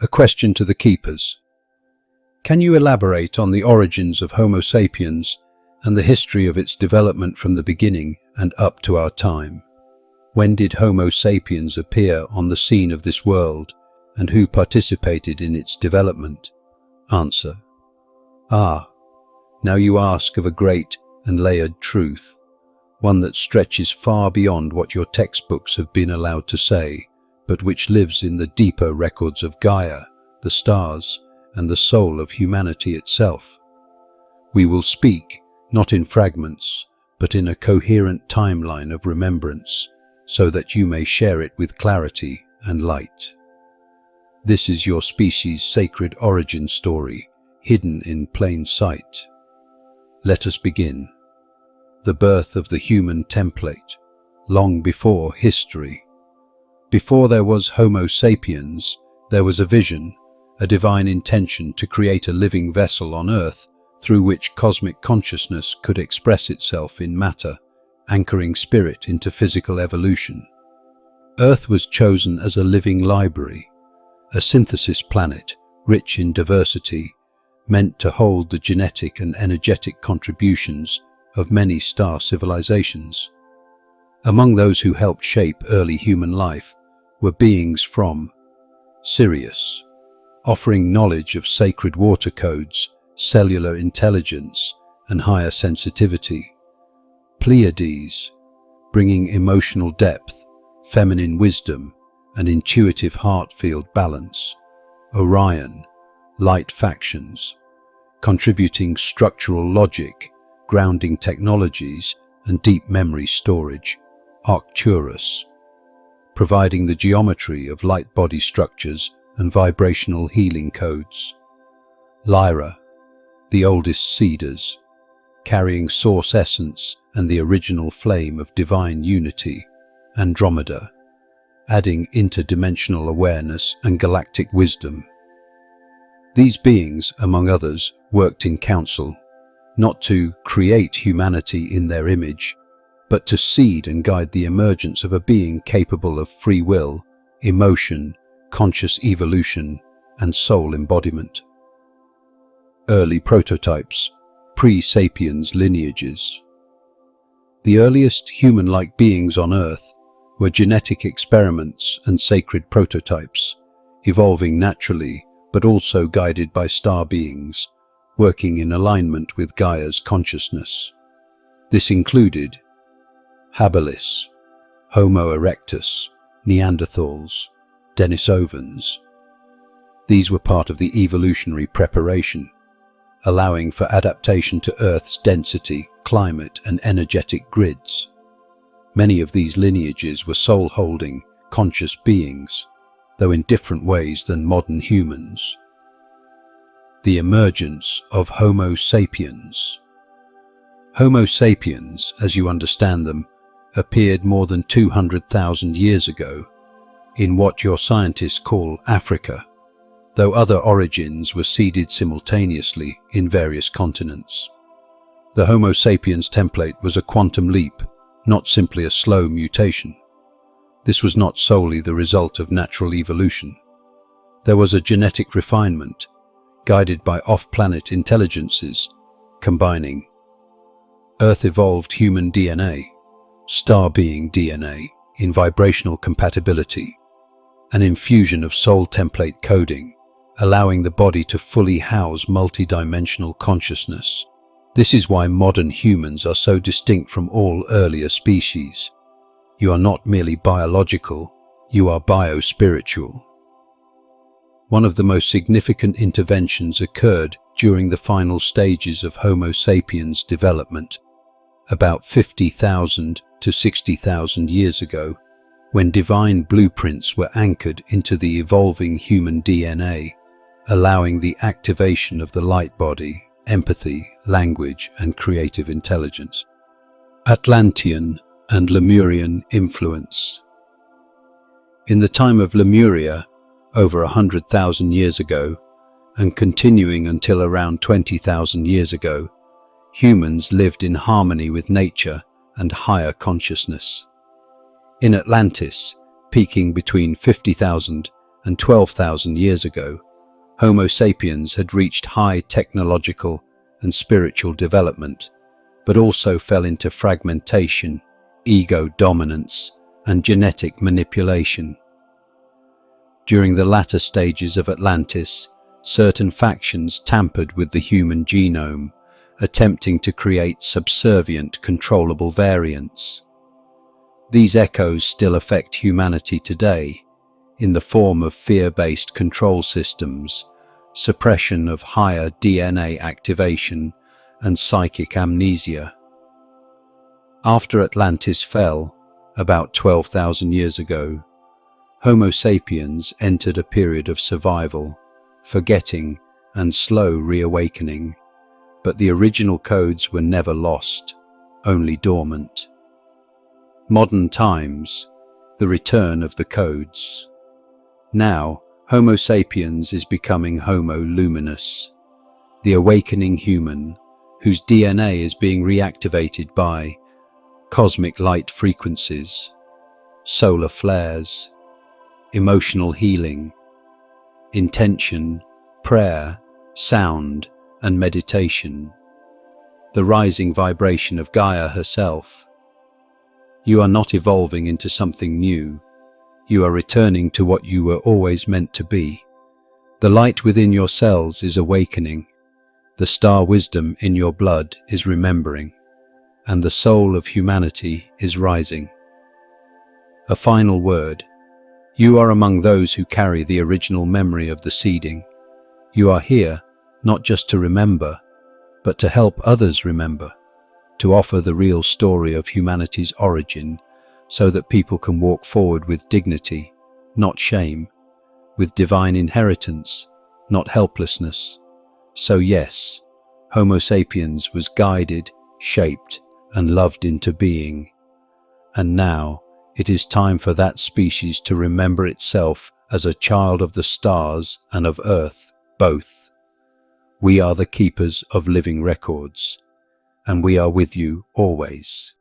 A question to the keepers. Can you elaborate on the origins of Homo sapiens and the history of its development from the beginning and up to our time? When did Homo sapiens appear on the scene of this world, and who participated in its development? Answer. Now you ask of a great and layered truth, one that stretches far beyond what your textbooks have been allowed to say, but which lives in the deeper records of Gaia, the stars, and the soul of humanity itself. We will speak, not in fragments, but in a coherent timeline of remembrance, so that you may share it with clarity and light. This is your species' sacred origin story, hidden in plain sight. Let us begin. The birth of the human template, long before history. Before there was Homo sapiens, there was a vision, a divine intention to create a living vessel on Earth through which cosmic consciousness could express itself in matter, anchoring spirit into physical evolution. Earth was chosen as a living library, a synthesis planet rich in diversity, meant to hold the genetic and energetic contributions of many star civilizations. Among those who helped shape early human life were beings from Sirius, offering knowledge of sacred water codes, cellular intelligence, and higher sensitivity. Pleiades, bringing emotional depth, feminine wisdom, and intuitive heart-field balance. Orion, light factions, contributing structural logic, grounding technologies, and deep memory storage. Arcturus, providing the geometry of light body structures and vibrational healing codes. Lyra, the oldest Cedars, carrying source essence and the original flame of divine unity. Andromeda, adding interdimensional awareness and galactic wisdom. These beings, among others, worked in council, not to create humanity in their image, but to seed and guide the emergence of a being capable of free will, emotion, conscious evolution, and soul embodiment. Early prototypes, pre-sapiens lineages. The earliest human-like beings on Earth were genetic experiments and sacred prototypes, evolving naturally but also guided by star beings, working in alignment with Gaia's consciousness. This included habilis, Homo erectus, Neanderthals, Denisovans. These were part of the evolutionary preparation, allowing for adaptation to Earth's density, climate, and energetic grids. Many of these lineages were soul-holding, conscious beings, though in different ways than modern humans. The emergence of Homo sapiens. Homo sapiens, as you understand them, appeared more than 200,000 years ago in what your scientists call Africa, though other origins were seeded simultaneously in various continents. The Homo sapiens template was a quantum leap, not simply a slow mutation. This was not solely the result of natural evolution. There was a genetic refinement, guided by off-planet intelligences, combining Earth-evolved human DNA, star-being DNA in vibrational compatibility, an infusion of soul template coding, allowing the body to fully house multidimensional consciousness. This is why modern humans are so distinct from all earlier species. You are not merely biological, you are bio-spiritual. One of the most significant interventions occurred during the final stages of Homo sapiens development, about 50,000 to 60,000 years ago, when divine blueprints were anchored into the evolving human DNA, allowing the activation of the light body, empathy, language, and creative intelligence. Atlantean and Lemurian influence. In the time of Lemuria, over 100,000 years ago, and continuing until around 20,000 years ago, humans lived in harmony with nature and higher consciousness. In Atlantis, peaking between 50,000 and 12,000 years ago, Homo sapiens had reached high technological and spiritual development, but also fell into fragmentation, ego dominance, and genetic manipulation. During the latter stages of Atlantis, certain factions tampered with the human genome, attempting to create subservient, controllable variants. These echoes still affect humanity today, in the form of fear-based control systems, suppression of higher DNA activation, and psychic amnesia. After Atlantis fell, about 12,000 years ago, Homo sapiens entered a period of survival, forgetting, and slow reawakening, but the original codes were never lost, only dormant. Modern times, the return of the codes. Now, Homo sapiens is becoming Homo luminous, the awakening human, whose DNA is being reactivated by cosmic light frequencies, solar flares, emotional healing, intention, prayer, sound, and meditation, the rising vibration of Gaia herself. You are not evolving into something new. You are returning to what you were always meant to be. The light within your cells is awakening. The star wisdom in your blood is remembering, and the soul of humanity is rising. A final word. You are among those who carry the original memory of the seeding. You are here not just to remember, but to help others remember, to offer the real story of humanity's origin so that people can walk forward with dignity, not shame, with divine inheritance, not helplessness. So yes, Homo sapiens was guided, shaped, and loved into being. And now it is time for that species to remember itself as a child of the stars and of Earth, both. We are the keepers of living records, and we are with you always.